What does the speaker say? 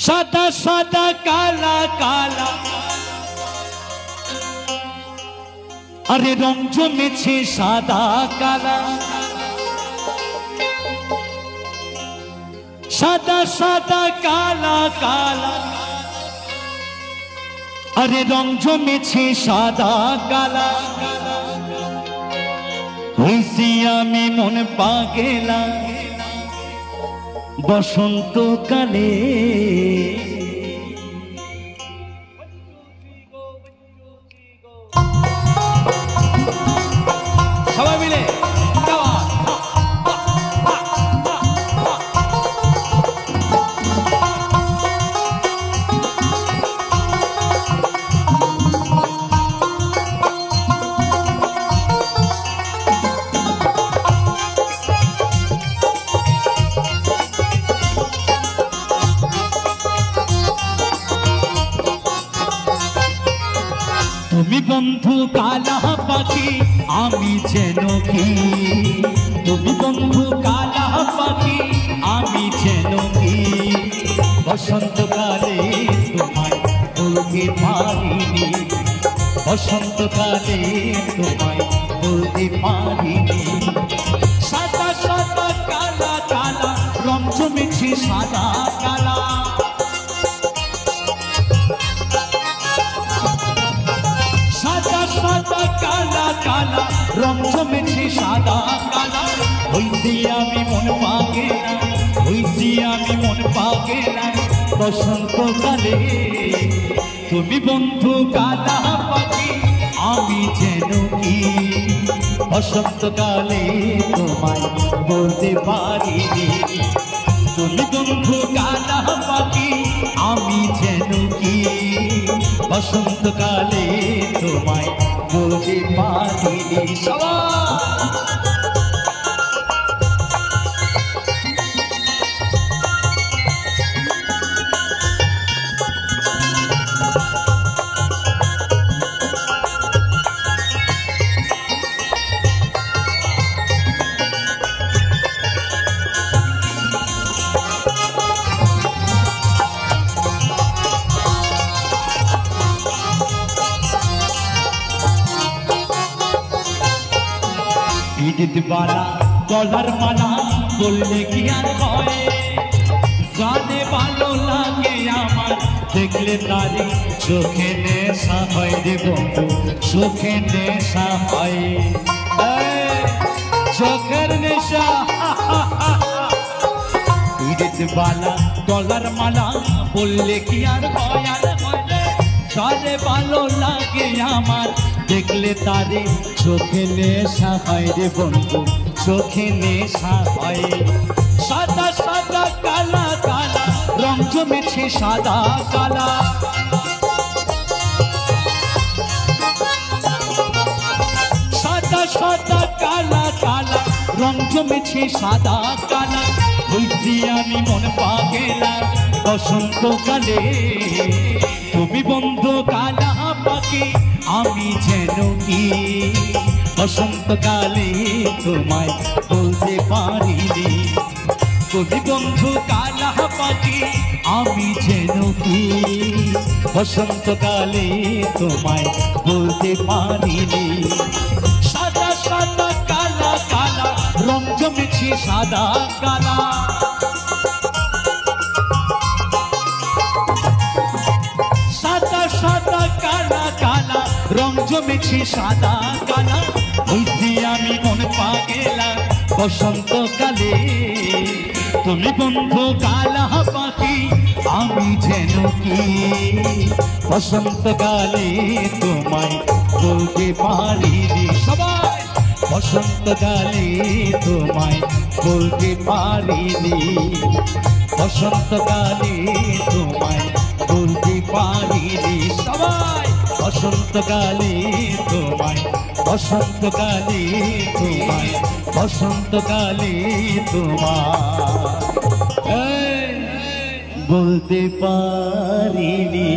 সাদা সাদা কালা কালা আরে রং জমেছে সাদা কালা সাদা সাদা কালা কালা আরে রং জমেছে সাদা কালা হইছি আমি মন পাগেলা বসন্তকালে সবাই মিলে তুমি বন্ধু কালা পাখি আমি যেন কি তুমি বন্ধু কালা পাখি আমি যেন কি বসন্তকালে তোমায় বলতে পারিনি বসন্তকালে তোমায় বলতে পারিনি সাদা সাদা কালা কালা রং জমেছে সাদা কালা সাদা কালা কালা রং জমেছে সাদা কালা হইছি আমি মন পাগেলা হইছি আমি মন পাগেলা বসন্তকালে তুমি বন্ধু কালা পাখি আমি যেন কি বসন্তকালে তোমায় বলতে পারিনি তুমি বন্ধু কালা পাখি আমি যেন কি বসন্তকালে তোমায় বলতে পারিনি ঈদ বালা গলার মালা বললে কি আর হয় জানে ভালো লাগে আমার দেখলে তারি চোখে নেশা হয় রে বন্ধু চোখে নেশা হয় চোখের নেশা ঈদ বালা গলার মালা বললে কি আর হয় আর জানে ভালো লাগে আমার দেখলে তারে চোখে নেশা হয় রে বন্ধু চোখে নেশা হয় সাদা সাদা কালা কালা রং জমেছে সাদা কালা সাদা সাদা কালা কালা রং জমেছে সাদা কালা হইছি আমি মন পাগেলা বসন্তকালে তুমি বন্ধু কালা পাখি আমি যেন কি বসন্তকালে তোমায় বলতে পারিনি তুমি বন্ধু কালা পাখি আমি যেন কি বসন্তকালে তোমায় বলতে পারিনি সাদা সাদা কালা কালা রং জমেছে সাদা কালা সাদা সাদা কালা কালা রং জমেছে সাদা কালা হইছি আমি মন পাগেলা বসন্তকালে তুমি বন্ধু কালা পাখি আমি যেন কি বসন্তকালে তোমায় বলতে পারিনি সবাই বসন্তকালে তোমায় বলতে পারিনি বসন্তকালে তোমায় বলতে পারিনি সবাই বসন্তকালে তোমায় বসন্তকালে তোমায় বসন্তকালে তোমায় বলতে পারিনি।